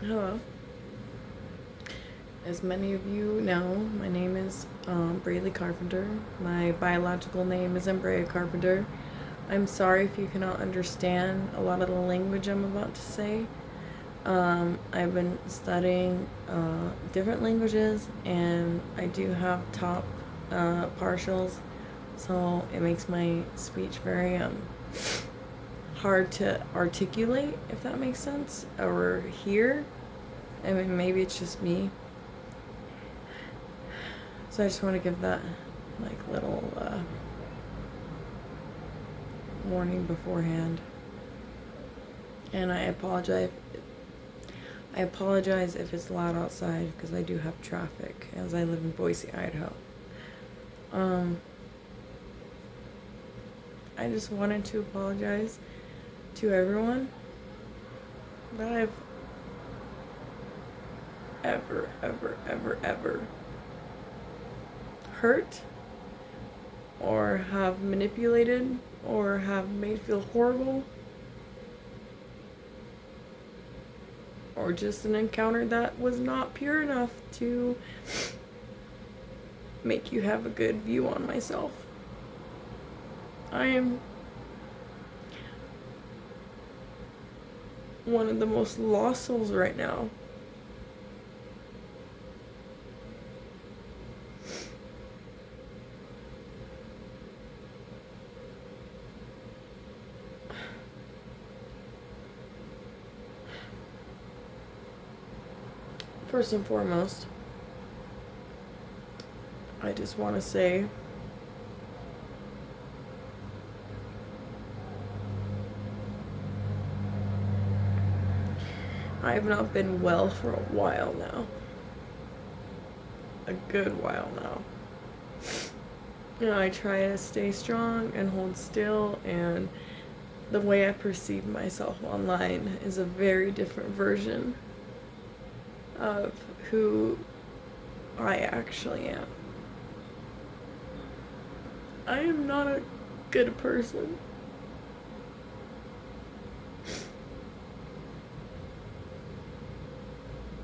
Hello. As many of you know, my name is Braylee Carpenter. My biological name is Brea Carpenter. I'm sorry if you cannot understand a lot of the language I'm about to say. I've been studying different languages, and I do have top partials, so it makes my speech very hard to articulate, if that makes sense, or hear. I mean, maybe it's just me. So I just want to give that like little warning beforehand. And I apologize. If it's loud outside because I do have traffic as I live in Boise, Idaho. I just wanted to apologize to everyone that I've ever hurt or have manipulated or have made feel horrible, or just an encounter that was not pure enough to make you have a good view on myself. I am one of the most lost souls right now. First and foremost, I just want to say I have not been well for a while now. A good while now. You know, I try to stay strong and hold still, and the way I perceive myself online is a very different version of who I actually am. I am not a good person.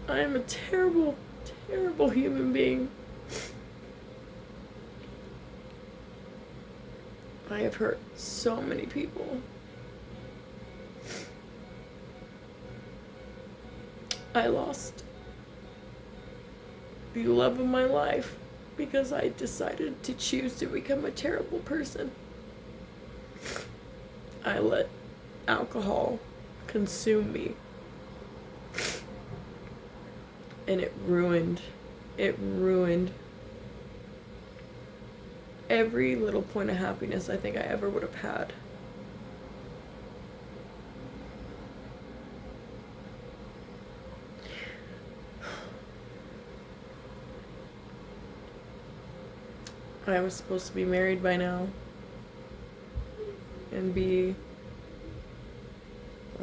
I am a terrible, terrible human being. I have hurt so many people. I lost the love of my life because I decided to choose to become a terrible person. I let alcohol consume me. And it ruined every little point of happiness I think I ever would have had. I was supposed to be married by now and be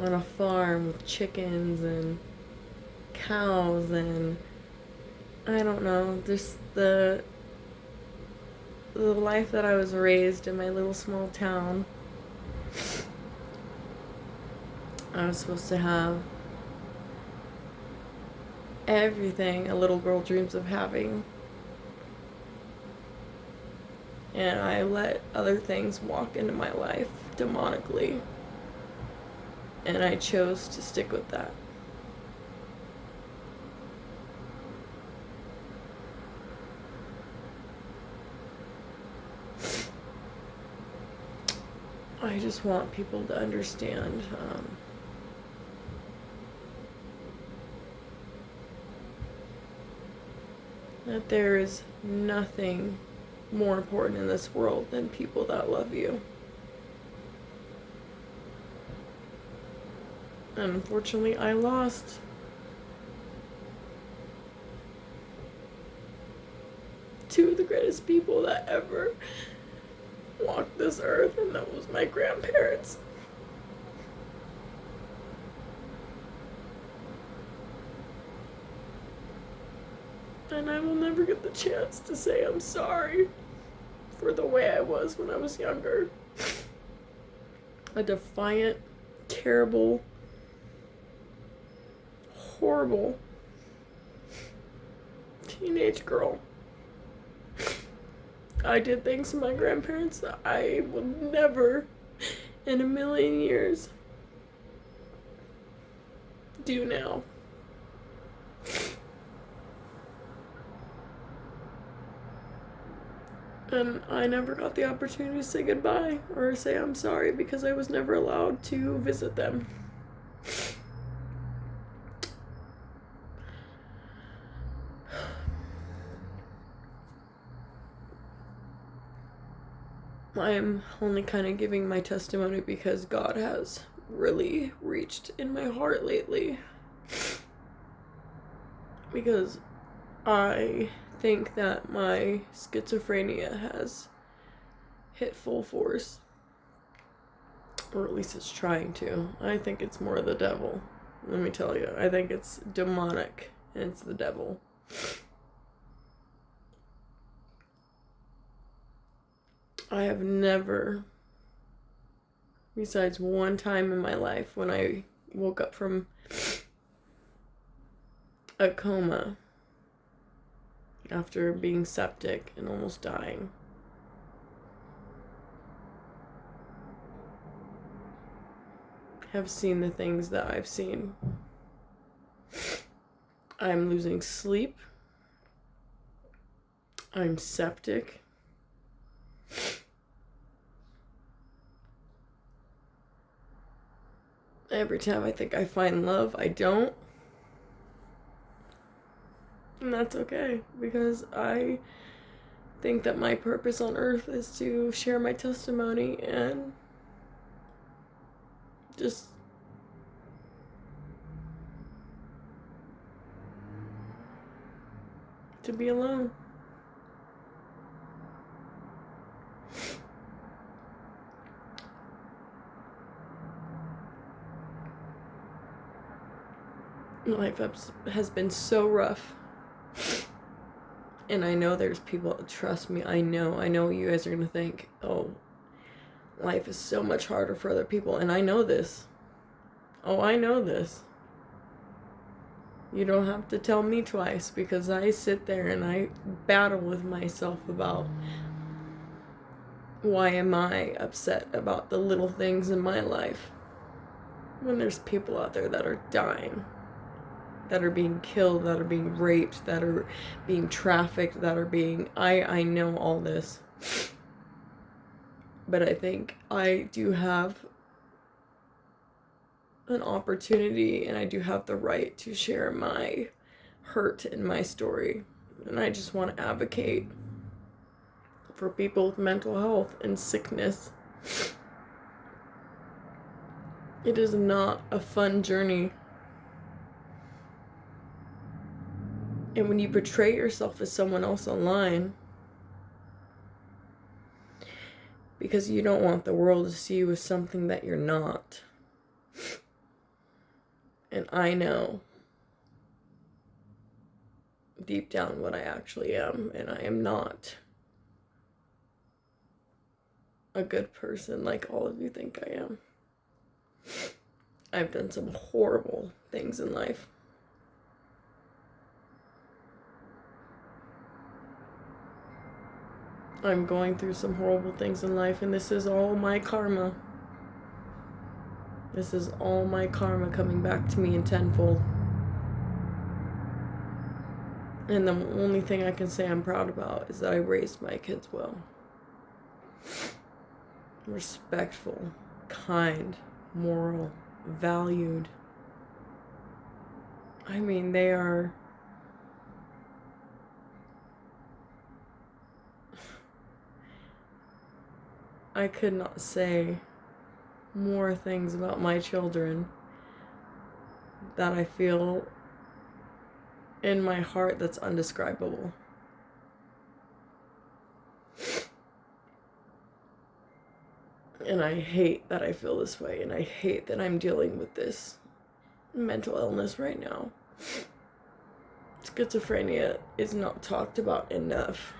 on a farm with chickens and cows and I don't know, just the life that I was raised in my little small town. I was supposed to have everything a little girl dreams of having. And I let other things walk into my life demonically. And I chose to stick with that. I just want people to understand that there is nothing more important in this world than people that love you. And unfortunately, I lost two of the greatest people that ever walked this earth, and that was my grandparents. And I will never get the chance to say I'm sorry for the way I was when I was younger. A defiant, terrible, horrible teenage girl. I did things to my grandparents that I would never in a million years do now. And I never got the opportunity to say goodbye or say I'm sorry because I was never allowed to visit them. I am only kind of giving my testimony because God has really reached in my heart lately. Because I think that my schizophrenia has hit full force. Or at least it's trying to. I think it's more the devil. Let me tell you. I think it's demonic and it's the devil. I have never, besides one time in my life when I woke up from a coma after being septic and almost dying, have seen the things that I've seen. I'm losing sleep. I'm septic. Every time I think I find love, I don't. And that's okay, because I think that my purpose on earth is to share my testimony and just to be alone. Life has been so rough. And I know there's people, trust me, I know you guys are going to think, oh, life is so much harder for other people. And I know this. Oh, I know this. You don't have to tell me twice, because I sit there and I battle with myself about why am I upset about the little things in my life when there's people out there that are dying, that are being killed, that are being raped, that are being trafficked, that are being... I know all this. But I think I do have an opportunity and I do have the right to share my hurt and my story. And I just want to advocate for people with mental health and sickness. It is not a fun journey. And when you portray yourself as someone else online, because you don't want the world to see you as something that you're not. And I know deep down what I actually am, and I am not a good person like all of you think I am. I've done some horrible things in life. I'm going through some horrible things in life, and this is all my karma. This is all my karma coming back to me in tenfold. And the only thing I can say I'm proud about is that I raised my kids well. Respectful, kind, moral, valued. I mean, they are... I could not say more things about my children that I feel in my heart that's undescribable. And I hate that I feel this way, and I hate that I'm dealing with this mental illness right now. Schizophrenia is not talked about enough.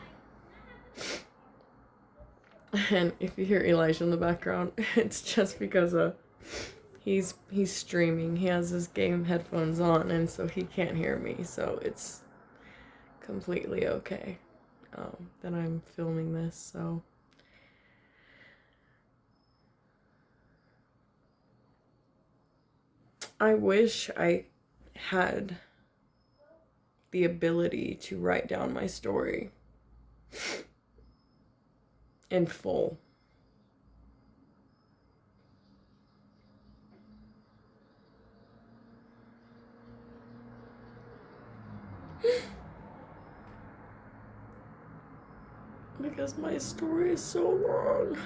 And if you hear Elijah in the background, it's just because He's streaming. He has his game headphones on, and so he can't hear me. So it's completely okay that I'm filming this. So I wish I had the ability to write down my story in full. Because my story is so long.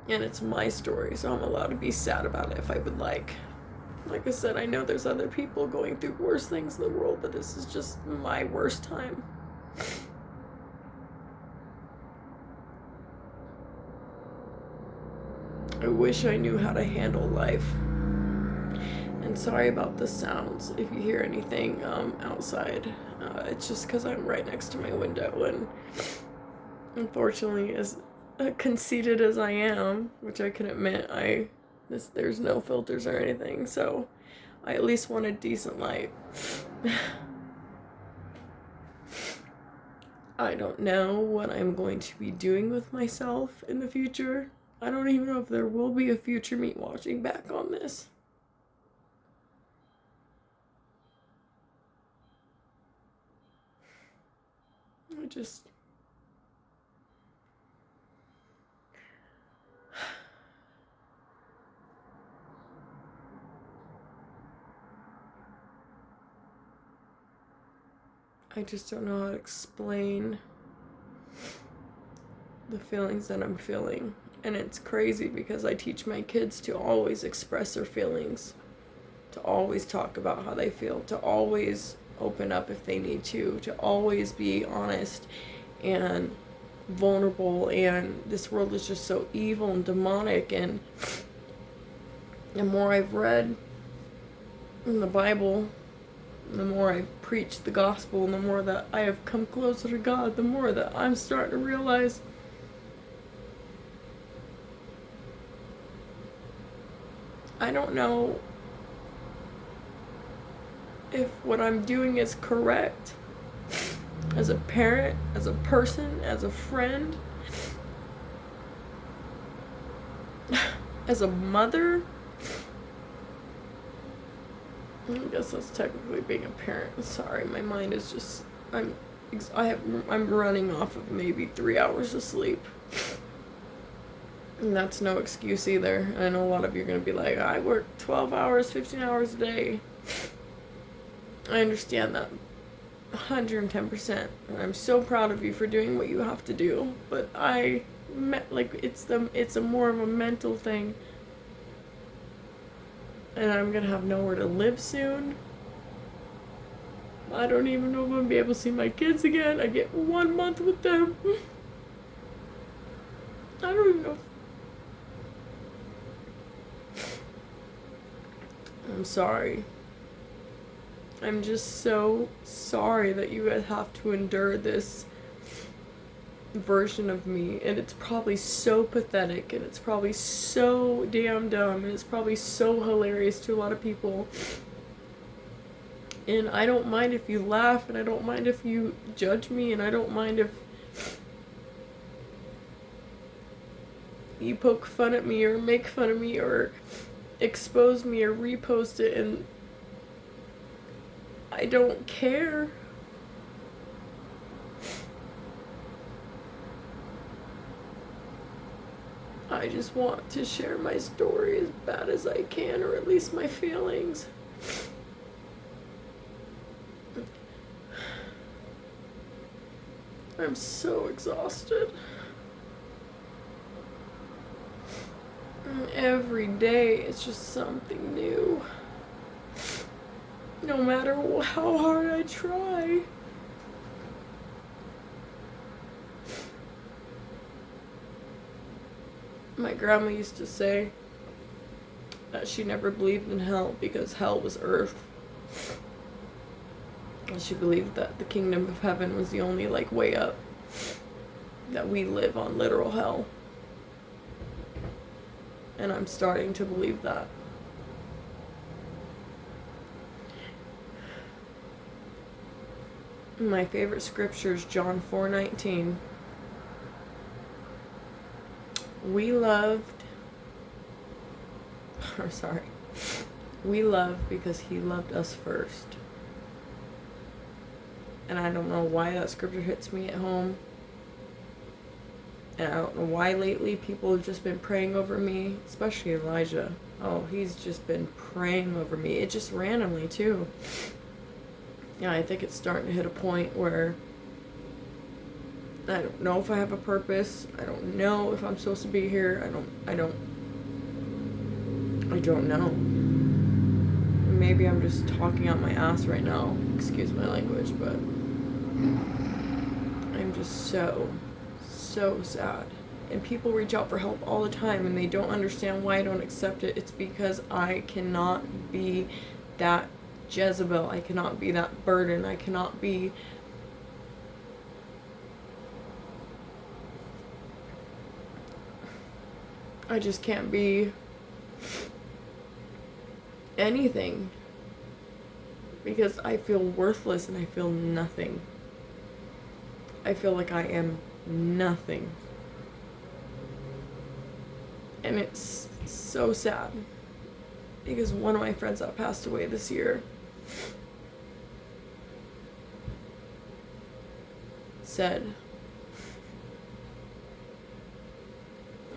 And it's my story, so I'm allowed to be sad about it if I would like. Like I said, I know there's other people going through worse things in the world, but this is just my worst time. I wish I knew how to handle life. And sorry about the sounds if you hear anything outside. It's just because I'm right next to my window, and unfortunately, as conceited as I am, which I can admit, there's no filters or anything, so I at least want a decent light. I don't know what I'm going to be doing with myself in the future. I don't even know if there will be a future me watching back on this. I just don't know how to explain the feelings that I'm feeling. And it's crazy because I teach my kids to always express their feelings, to always talk about how they feel, to always open up if they need to always be honest and vulnerable. And this world is just so evil and demonic, and the more I've read in the Bible, the more I've preached the gospel, and the more that I have come closer to God, the more that I'm starting to realize I don't know if what I'm doing is correct as a parent, as a person, as a friend, as a mother. I guess that's technically being a parent. Sorry, my mind is just, I'm running off of maybe 3 hours of sleep. And that's no excuse either. I know a lot of you are going to be like, I work 12 hours, 15 hours a day. I understand that 110%. And I'm so proud of you for doing what you have to do. But it's a more of a mental thing. And I'm going to have nowhere to live soon. I don't even know if I'm going to be able to see my kids again. I get 1 month with them. I don't even know. I'm sorry. I'm just so sorry that you guys have to endure this version of me, and it's probably so pathetic, and it's probably so damn dumb, and it's probably so hilarious to a lot of people. And I don't mind if you laugh, and I don't mind if you judge me, and I don't mind if you poke fun at me or make fun of me or expose me or repost it, and I don't care. I just want to share my story as bad as I can, or at least my feelings. I'm so exhausted. And every day it's just something new. No matter how hard I try. My grandma used to say that she never believed in hell because hell was earth. And she believed that the kingdom of heaven was the only way up. That we live on literal hell. And I'm starting to believe that. My favorite scripture is John 4:19. We love because he loved us first. And I don't know why that scripture hits me at home. And I don't know why lately people have just been praying over me, especially Elijah. Oh, he's just been praying over me. It just randomly, too. Yeah, I think it's starting to hit a point where I don't know if I have a purpose. I don't know if I'm supposed to be here. I don't know. Maybe I'm just talking out my ass right now. Excuse my language, but I'm just so sad. And people reach out for help all the time and they don't understand why I don't accept it. It's because I cannot be that Jezebel. I cannot be that burden. I cannot be I just can't be anything because I feel worthless and I feel nothing. I feel like I am nothing. And it's so sad because one of my friends that passed away this year said,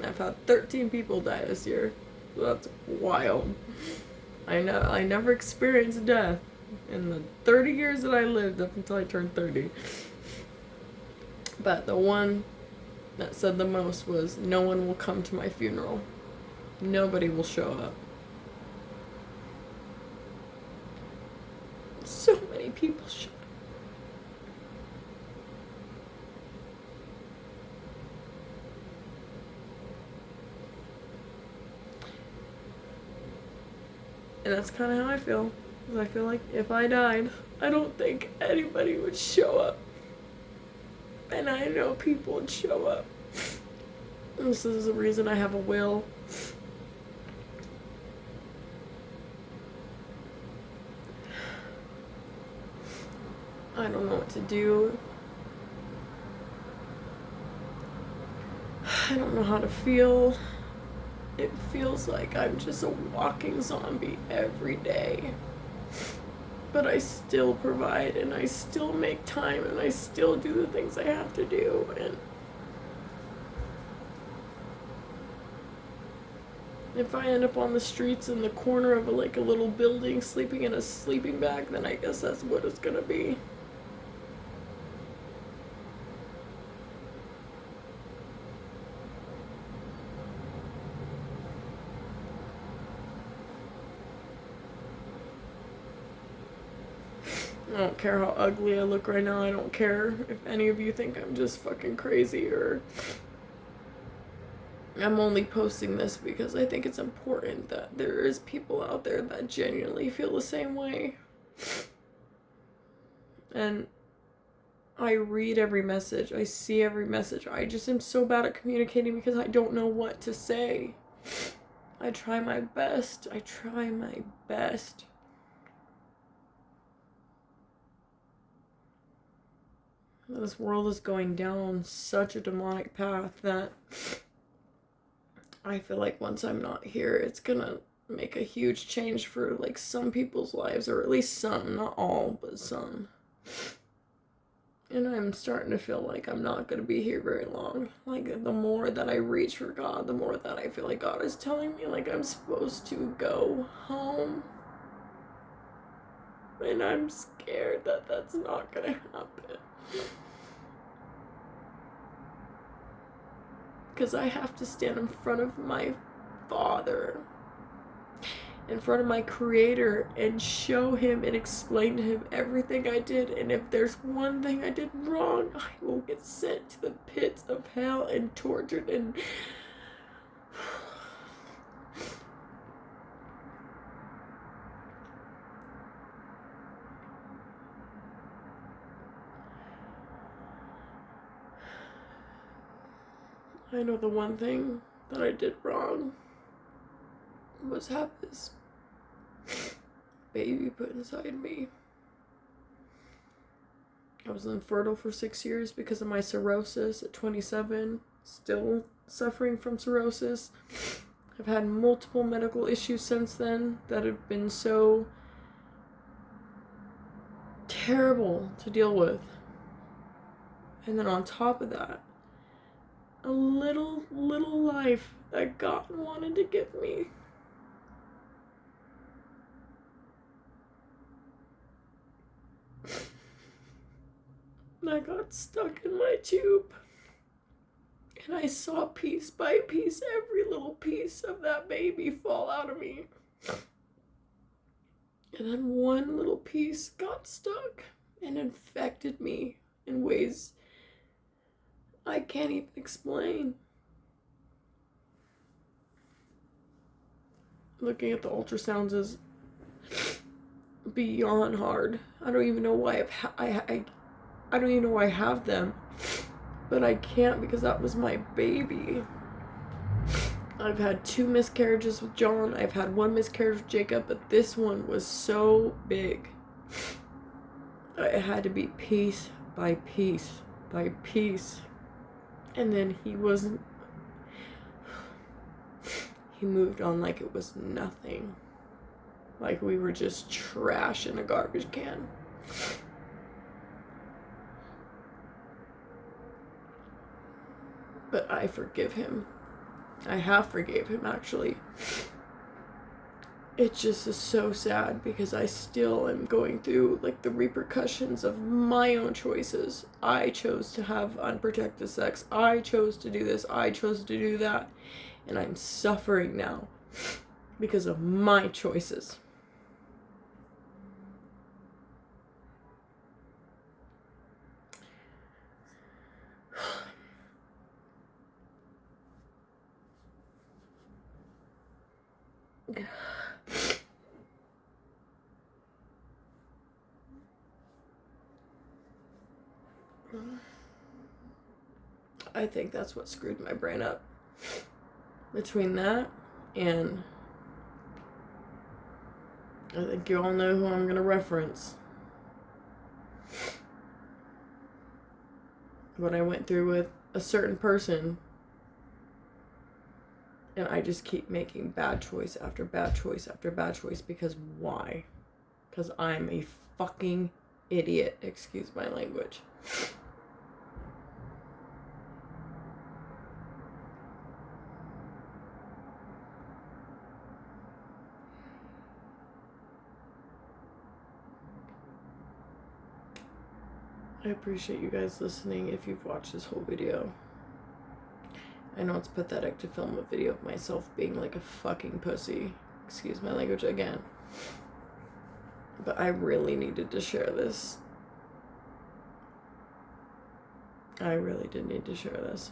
I've had 13 people die this year. That's wild. I know I never experienced death in the 30 years that I lived up until I turned 30. But the one that said the most was, no one will come to my funeral. Nobody will show up. So many people showed up. And that's kind of how I feel. I feel like if I died, I don't think anybody would show up. And I know people would show up. This is the reason I have a will. I don't know what to do. I don't know how to feel. It feels like I'm just a walking zombie every day. But I still provide and I still make time and I still do the things I have to do. And if I end up on the streets in the corner of a little building sleeping in a sleeping bag, then I guess that's what it's gonna be. I don't care how ugly I look right now. I don't care if any of you think I'm just fucking crazy or I'm only posting this because I think it's important that there is people out there that genuinely feel the same way. And I read every message. I see every message. I just am so bad at communicating because I don't know what to say. I try my best. This world is going down such a demonic path that I feel like once I'm not here, it's gonna make a huge change for some people's lives, or at least some, not all, but some. And I'm starting to feel like I'm not gonna be here very long. The more that I reach for God, the more that I feel like God is telling me I'm supposed to go home. And I'm scared that that's not gonna happen. Because I have to stand in front of my Father, in front of my Creator, and show Him and explain to Him everything I did. And if there's one thing I did wrong, I will get sent to the pits of hell and tortured and... I know the one thing that I did wrong was have this baby put inside me. I was infertile for 6 years because of my cirrhosis at 27, still suffering from cirrhosis. I've had multiple medical issues since then that have been so terrible to deal with. And then on top of that, a little life that God wanted to give me. I got stuck in my tube. And I saw piece by piece, every little piece of that baby fall out of me. And then one little piece got stuck and infected me in ways I can't even explain. Looking at the ultrasounds is beyond hard. I don't even know why I don't even know why I have them, but I can't because that was my baby. I've had 2 miscarriages with John. I've had 1 miscarriage with Jacob, but this one was so big. It had to be piece by piece by piece. And then he moved on like it was nothing. Like we were just trash in a garbage can. But I forgive him. I have forgave him, actually. It just is so sad because I still am going through like the repercussions of my own choices. I chose to have unprotected sex. I chose to do this. I chose to do that. And I'm suffering now because of my choices. I think that's what screwed my brain up. Between that and I think you all know who I'm gonna reference. What I went through with a certain person, and I just keep making bad choice after bad choice after bad choice because why? Because I'm a fucking idiot, excuse my language. I appreciate you guys listening if you've watched this whole video. I know it's pathetic to film a video of myself being like a fucking pussy. Excuse my language again. But I really needed to share this. I really did need to share this.